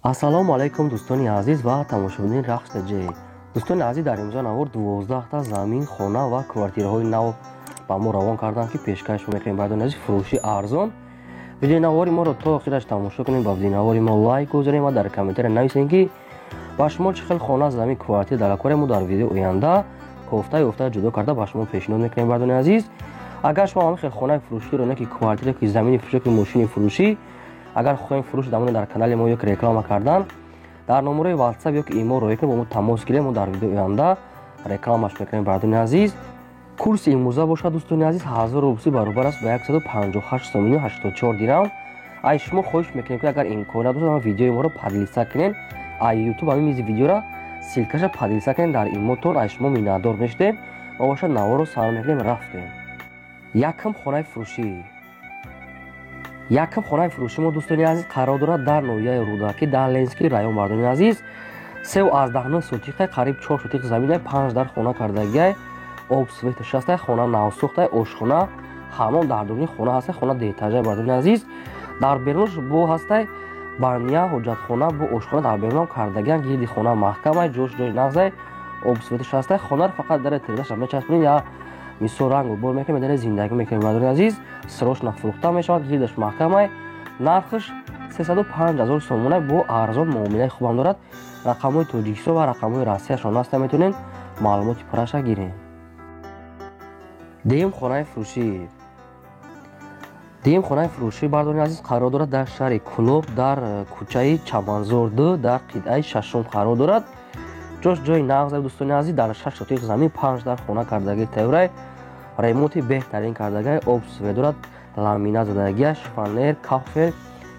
ассалому алайкум дӯстони азиз ва тамошобини рақс ҷ. дӯстони азиз, дар имҷо навор 12та замин, хона ва квартираҳои нав ба мо равон карданд, ки пешкаш мекунем баъдон аз фурӯши арзон. видеонавори моро то охираш тамошо кунед, ба видеонавори мо лайк гузорем ва дар комментария нависем, ки ба шумо чӣ хел хона, замин, квартира далакоре мо дар видеои оянда кофта ҷудо карда ба шумо пешниҳод мекунем. баъдони азиз, агар шумо ҳамин хел хонаи фурӯширо, ки квартира, ки замини фурӯши, ки мошини фурӯшӣ, агар хоҳем фурӯш дамони дар канали мо ё ки реклама кардан, дар номерои WhatsApp ё ки имо роя кунед, бо мо тамос гиред, мо дар видеои оянда рекламаш мекунем. баъдони азиз, курси имрӯза бошад дӯстони азиз 1000 рубли баробар аст ба 158 сомони 84 дирам. ай шумо хоҳиш мекунем, ки агар имкон бошад видеои моро падлиса кунед, ай YouTube ҳамин мизи видеора силкаша падлиса кунед дар имотон, ай шумо миннатдор мешудем. ва бошад наворо сар мекунем, рафтем. Якам хонаи фурӯшӣ. Якам хонаи фурӯши мо дӯстони азиз қарор дорад дар ноҳияи Рӯдакӣ, дар Ленинский район. баъдони азиз, 3,19 сотиқай, қариб 4 сотиқ заминай, 5 дар хона кардагиай, об светаш ҳастай, хона навсохтай, ошхона, ҳамон дар дурни хона ҳастай, хона деэтажай. баъдони азиз, дар берунаш бо ҳастай, бания, ҳоҷатхона бо ошхона дар берунам кардагиан, гирди хона маҳкамай, ҷош ҷои нағзай, об светаш ҳастай, хонаро фақат дар тераша мечаспонед, я мисол рангу бор мекунем, медани зиндагӣ мекунем. баъдони азиз, срочно фурӯхта мешавад, гирдаш маҳкамай, нархаш 305,000 сомонай, бо арзон, муомилаи хубам дорад. рақамҳои Тоҷикистон ва рақамҳои Россияшон ҳаста, метавонед маълумоти пурраша гиред. Деюм хонаи фурӯшӣ. Деюм хонаи фурӯшӣ, баъдони азиз, қарор дорад дар шаҳри Кӯлоб, дар кӯчаи Чаманзор 2, дар қитъаи 6 қарор дорад. ҷош ҷои нағзай дӯстони азиз, дар 6 сотиқ замин, 5 дар хона кардагии тайёрай, ремонти беҳтарин кардагай, об свет дорад, ламина задагиаш, фанер, кафел,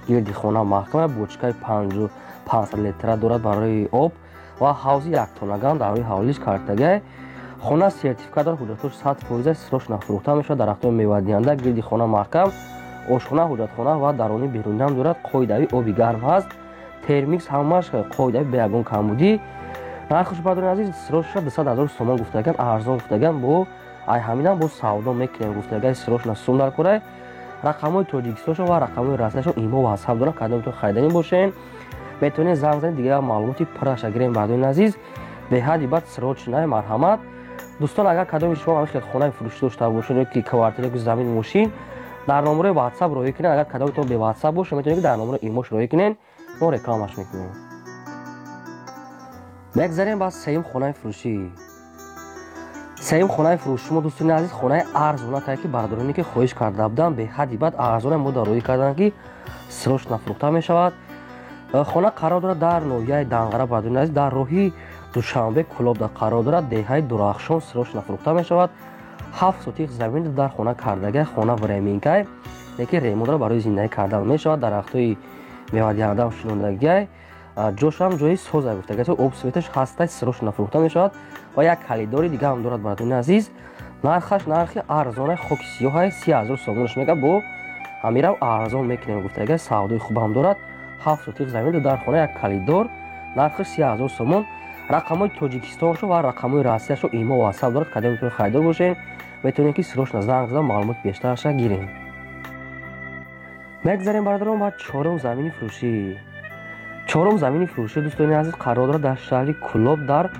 гирди хона маҳкамай, бочкаи 500 литра дорад барои об ва ҳавзи яктонаган дар рӯи ҳавлиш кардагай. хона сертификат дорад, ҳуҷҷатош 100% срочно фурӯхта мешавад. дарахтони мевадиҳанда, гирди хона маҳкам, ошхона, ҳуҷҷатхона ва дарони беруниам дорад. қоидави оби гарм ҳаст, термикс ҳамаш қоидави бе ягон камбудӣ. нархаш баъдони азиз срочно 200,000 сомон гуфтаган, арзон гуфтаган, бо ай ҳаминам бо савдо мекунем гуфтагай, срочно сум дар курай. рақамҳои Тоҷикистоншон ва рақамҳои Россияшон имо WhatsApp дорад, кадом метавонед хайданӣ бошен, метавонед занг занед, дигар маълумоти пурраша гирем. баъдони азиз, беҳади бад срочная марҳамат. дӯстон, агар кадоми шумо ҳамин хел хонаи фурӯшӣ дошта бошед, ё ки квартира, ки замин, мошин, дар номерои WhatsApp роя кунед. агар кадометон бе WhatsApp боша, метавонед дар номерои имош роя кунед, мо рекламаш мекунем. мегзарем ба сеюм хонаи фурӯшӣ. сеюм хонаи фурӯшӣ мо дӯстони азиз, хонаи арзонатае, ки бардороне ки хоҳиш карда буданд, беҳади бад арзоне мо дар роя карданд, ки срочно фурӯхта мешавад. хона қарор дорад дар ноҳияи Данғара. баъдони азиз, дар роҳи Душанбе Кӯлобда қарор дорад, деҳаи Дурахшон, срочно фурӯхта мешавад. 7 сотиқ замин дар хона кардагай, хона временкай, леки ремонт дорад, барои зиндагӣ кардан мешавад. дарахтои мевадиҳанда шинондагиай, ҷошам ҷои созай гуфтагай, то об светаш ҳастай, срочно фурӯхта мешавад ва як калидори дига ҳам дорад. баъдони азиз, нархаш нархи арзонай, хоки сиёҳай, 30,000 сомонаш мегӯяд, бо ҳамирам арзон мекунем гуфтагай, савдои хубам дорад. 7 сотиқ замин дар хона, як калидор, нархаш 30,000 сомон. рақамҳои Тоҷикистоншо ва рақамҳои Россияшо имо WhatsApp дорад, кадом метавонед хайдор бошен, метавонед ки срочно занг зада маълумоти бештараша гирем. мегзарем бародарон ба чорум замини фурӯшӣ. чорум замини фурӯшӣ дӯстони азиз, қарор дорад дар шаҳри Кӯлоб, дар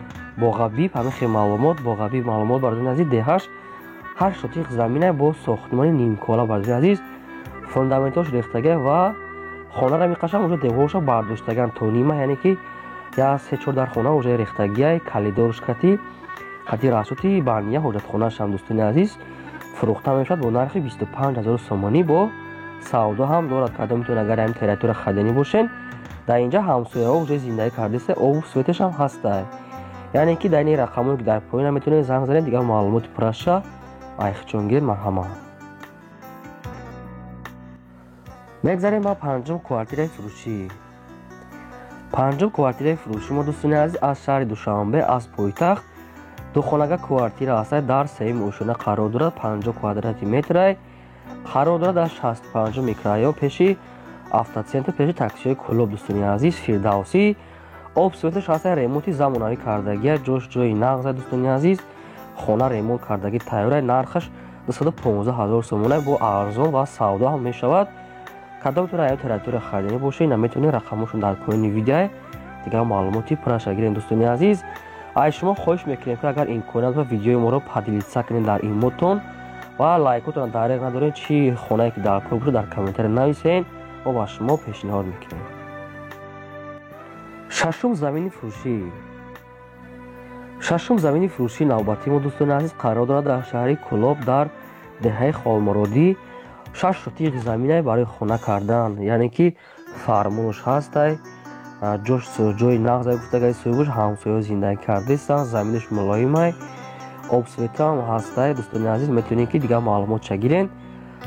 Боғабиб. ҳамин хел маълумот, Боғабиб маълумот, бародарон азиз, деҳаш 8 сотиқ заминай, бо сохтмони нимкола. бародарон азиз, фундаментош рехтагай ва хонара миқашам уже деворша бардоштаган то нима, яъне ки я 3-4 дар хона уже рехтагиай, калидорш кати расоти бания, ҳоҷатхонашам дӯстони азиз фурӯхта мешавад, бо нархи 25,000 сомонӣ, бо савдо ҳам дорад. кадом метавонед агар ҳамин территория хариданӣ бошен, дар инҷа ҳамсояҳо уже зиндагӣ кардеста, обу светашам ҳастай. яъне ки дар ини рақамҳое ки дар поинам метавонед занг занед, дигар маълумоти пурраша айхчонгир. марҳамат. мегзарем ба панҷум квартираи фурӯшӣ. панҷум квартираи фурӯшӣ мо дӯстони азиз, аз шаҳри Душанбе, аз пойтахт, духонага квартира ҳастай, дар сеюми ошона қарор дорад, 50 квадрати метрай, қарор дорад дар 65 микрорайон, пеши автоцентр, пеши таксиҳои Кӯлоб. дӯстони азиз, Фирдавсӣ, об светаш ҳастай, ремонти замонавӣ кардагиай, ҷош ҷои нағзай. дӯстони азиз, хона ремонт кардагӣ тайёрай, нархаш 215,000 сомонай, бо арзон ва савдо ҳам мешавад. кадомтон аян тература хардини боша ина метавонед рақамошон дар поёни видео дигар маълумоти пурраша гирем. дӯстони азиз, аз шумо хоҳиш мекунем ки агар имконият ба видеои моро падилиса кунед дар имотон ва лайкотон дареғ надоред, чӣ хонае ки дар кор боша дар комментари нависен, мо ба шумо пешниҳод мекунем. шашум замини фурӯшӣ. шашум замини фурӯшии навбатии мо дӯстони азиз қарор дорад дар шаҳри Кӯлоб дар деҳаи Холмуродӣ. 6 сотиқ замине барои хона кардан, яъне ки фармош ҳастай, ҷои нағз гуфтагаи соҳибаш ҳамсоё зиндагӣ кардастан, заминаш мулоимай, обсветам ҳастай. дӯстони азиз, метавонед ки дигар маълумотша гирен.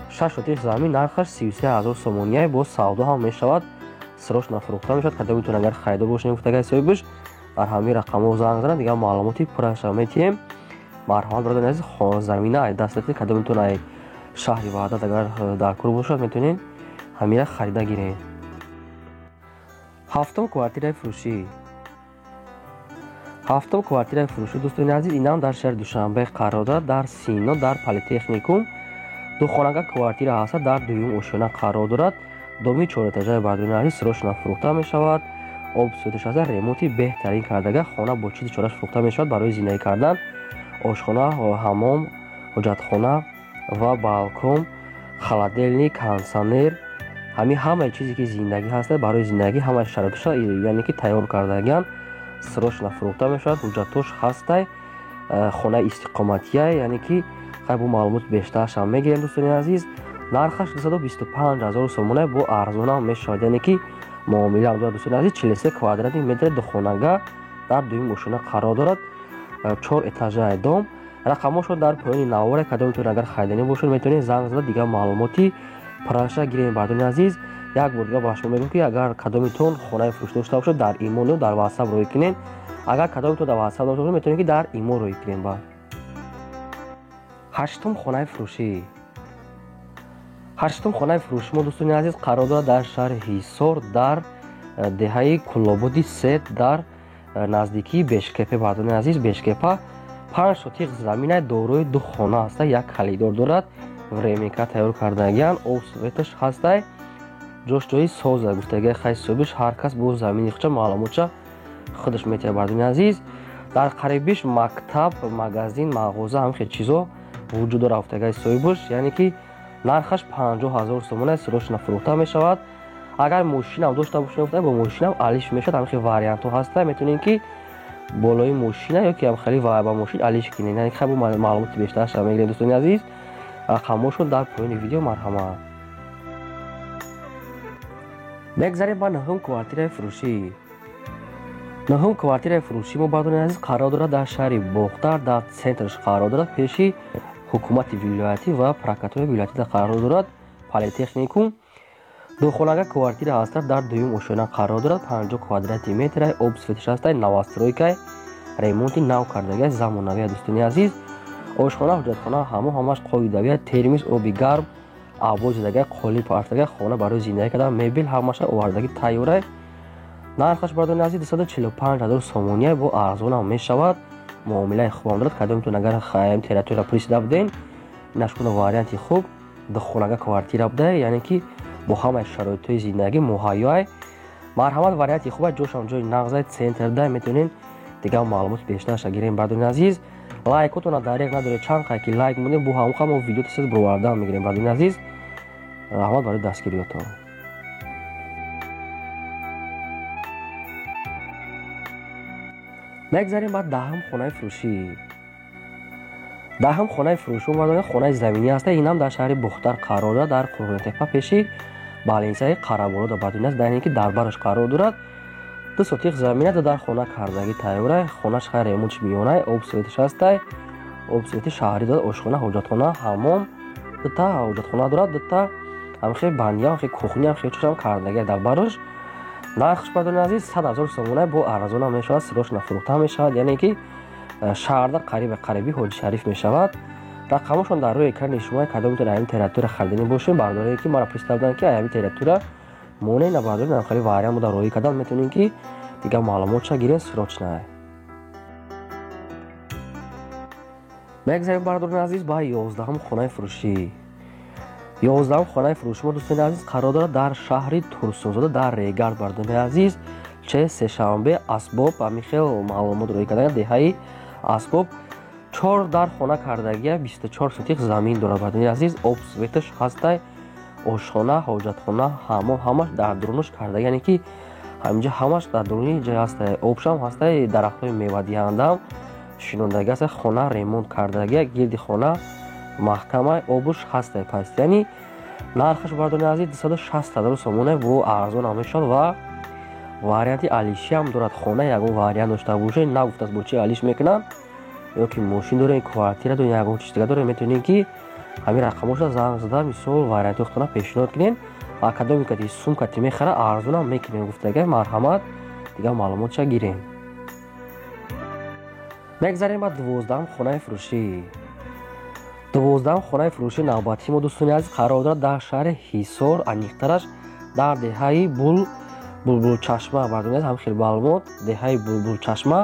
6 сотиқ замин нархаш 33 000 сомония, бо савдо ҳам мешавад, срочно фурӯхта мешавад. кадомитон агар хайдор бошед гуфтагаи соҳибаш дар ҳамин рақамҳо занг занад, дигар маълумоти пурраша метиҳем. марҳамат бародари азиз, замина ай дастати кадомитон ай шаҳри ваҳдат агар дар кор бошад, метавонед ҳамира харида гиред. ҳафтум квартираи фурӯшӣ. ҳафтум квартираи фурӯшӣ дӯстони азиз инам дар шаҳри Душанбе қарор дорад, дар Сино, дар политехникум. духонага квартира ҳаста, дар дуюм ошона қарор дорад. доми 4 этажаи бародари азиз срочно фурӯхта мешавад. обсветаш ҳаста, ремонти беҳтарин кардага, хона бо чизи чораш фурӯхта мешавад барои зиндагӣ кардан. ошхона, ҳамом, ҳоҷатхона ва балкон, холодильник, кондитсионер, ҳамаи чизе ки зиндагӣ ҳаста барои зиндагӣ ҳамаи шароиташа, яъне ки тайёр кардаган, срочно фурӯхта мешавад. ҳуҷҷатош ҳастай, хонаи истиқоматия, яъне ки бо маълумоти бештарашам мегирем. дӯстони азиз, нархаш 225 000 сомона, бо арзонам мешавад, яъне ки муомилаам дорад. дӯстони азиз, 43 квадратни метри духонага дар дуюм ошона қарор дорад, 4 этажаи дом. рақамошо дар поёни навора, кадомитон агар хайдани бошад метавонед занг зада дигар маълумоти пурраша гирем. бародари азиз, як бор дигар ба шумо мегӯям ки агар кадомитон хонаи фурӯш дошта бошад, дар имо ё дар ватсап рӯй кунед. агар кадомитон дар ватсап дошта бошад, метавонед ки дар имо рӯй кунед. ба ҳаштум хонаи фурӯшӣ. ҳаштум хонаи фурӯшӣ мо дӯстони азиз қарор дорад дар шаҳри Ҳисор, дар деҳаи Кӯлободи Сет, дар наздикии Бешкепа. бародари азиз, Бешкепа 5 сотиқ заминаи дорои ду хона ҳаста, як халидор дорад, временка тайёр кардаган, обсветаш ҳастай, ҷои соза гуфтагаи хай соҳибаш, ҳар кас бо замини худша маълумотша худаш метиҳад. бародари азиз, дар қарибиш мактаб, магазин, мағоза, ҳамин хел чизо вуҷуд дорад гуфтагаи соҳибаш, яъне ки нархаш 50 000 сомона, срочно фурӯхта мешавад. агар мошинам дошта бошед, бо мошинам алиш мешавад, ҳамин хел вариантҳо ҳастай, метавонед ки болои мошина ё ки ҳамхели ба мошин алиш кунед, яъне ки бо маълумоти бештарашам мегирем. дӯстони азиз, рақамошон дар поёни видео. марҳамат. мегзарем ба нӯҳум квартираи фурӯшӣ. нӯҳум квартираи фурӯшӣ мо бародари азиз қарор дорад дар шаҳри Боғдар, дар центраш қарор дорад, пеши ҳукумати вилоятӣ ва прокуратураи вилоятида қарор дорад, политехникум. духонага квартира ҳаста, дар дуюм ошона қарор дорад, 50 квадратни метрай, обсветаш ҳастай, новостройкай, ремонти нав кардагай, замонавия. дӯстони азиз, ошхона, ҳуҷҷатхона, ҳамон ҳамаш қоидавия, термис, оби гарм, авоз зидагай, қолиб артагай, хона барои зиндагӣ кардан, мебел ҳамаша овардаги тайёрай. нархаш бародари азиз 245 000 сомония, бо арзонам мешавад, муомилаи хубам дорад. кадомитон агар хаям тература пурсида буден, инашкуна варианти хуб, духонага квартира буда, яъне ки бо ҳамаи шароитҳои зиндагӣ муҳайёай. марҳамат, варианти хуб, ҷошам ҷои нағзай центрда, метавонед дигар маълумоти бештарша гирем. бародари азиз, лайкотона дареғ надоред, чанд қайки лайк монед, бо ҳамон мо видео тез бировардан мегирем. бародари азиз, раҳмат барои дастгириётон. мегзарем ба даҳум хонаи фурӯшӣ. даҳум хонаи фурӯшӣ бародари хонаи заминӣ ҳаста, инам дар шаҳри Бухтар қарор дорад, дар Қурғонтепа, пеши балинсаи Қараболода. бародари азиз, дар ин ки дар бараш қарор дорад, 2 сотиқ замина дар хона кардагӣ тайёрай, хонаш хай ремонтиш миёнай, обсветаш ҳастай, обсвети шаҳрӣ дорад, ошхона, ҳоҷатхона, ҳамом, дута ҳоҷатхона дорад, дута ҳамхел бандия, ҳамхел кухня, ҳамхел чошам кардагӣ дар бараш. нархаш бародари азиз 100 000 сомона, бо арзонам мешавад, срочно фурӯхта мешавад, яъне ки шаҳрда қариби ҳоҷи шариф мешавад. рақамошон дар рӯи экрани шумо, кадомитон аями тература хардани бошед, бардорее ки мара пурсида буданд ки аями тература монед на бардори намхали вариант буда рӯи кардан, метавонед ки дигар маълумотша гиред срочно. мегзарем бародари азиз ба 11-ум хонаи фурӯшӣ. 11 хонаи фурӯши мо дӯстони азиз қарор дорад дар шаҳри Турсунзода дар Регард. Бардони азиз че сешанбе асбоб ҳамин хел маълумот рӯй кардан деҳаи асбоб 4 дар хона кардагия 24 сотиқ замин дорад. Бардони азиз об светаш ҳастай, ошхона, ҳоҷатхона, ҳаммом ҳамаш дар дурунош кардаги, яъне ки ҳаминҷа ҳамаш дар дуруни ҷой ҳастай. Обшам ҳастай, дарахтҳои мевадиҳандам шинондаги ҳастай, хона ремонт кардагия, гирди хона маҳкамаи обуш ҳастай. Пас яъни нархаш бардони азиз 260,000 сомоне бо арзон ҳам мешавад ва варианти алишиам дорад. Хона ягон вариант дошта бошед, нагуфтааст бо чӣ алиш мекунам, ё ки мошин дорем, квартира дорем, ягон чиз дига дорем, метавонем ки ҳамин рақамошро занг зада мисол варианти хона пешниҳод кунем ва кадоме кати сумкати мехара арзонам мекунем гуфтага марҳамат дига маълумотша гирем. мегзарем ба 12 хонаи фурӯшӣ. 12 хонаи фурӯши навбатии мо дӯстони азиз қарор дорад дар шаҳри Ҳисор, аниқтараш дар деҳаи Булбулчашма. Бардони азиз ҳамин хел маълумот деҳаи Булбулчашма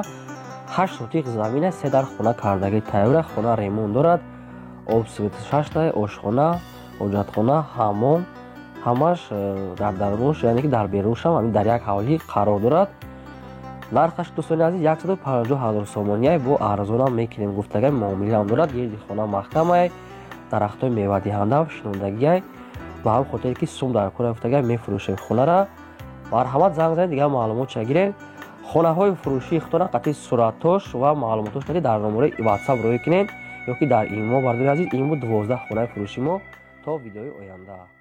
8 сотиқ замина 3 дар хона кардаги тайёра. Хона ремонт дорад, об светашаштай, ошхона, ҳоҷатхона, ҳаммом ҳамаш дар дарунаш, яъне ки дар берунашам ҳамин дар як ҳавлӣ қарор дорад. нархаш дӯстони азиз 150,000 сомония бо арзонам мекунем гуфтага муомилаам дорад. гирди хона маҳкамае, дарахтҳои мевадиҳандам шинондагие ба ҳам хотире ки сум дар кора гуфтага мефурӯшем хонара. марҳамат занг занед дига маълумотша гирем. хонаҳои фурӯшии худтона қатъи суратош ва маълумотош кади дар номераи WhatsApp рӯй кунед ё ки дар имо. Бардони азиз ин буд 12 хонаи фурӯши мо. то видеои оянда.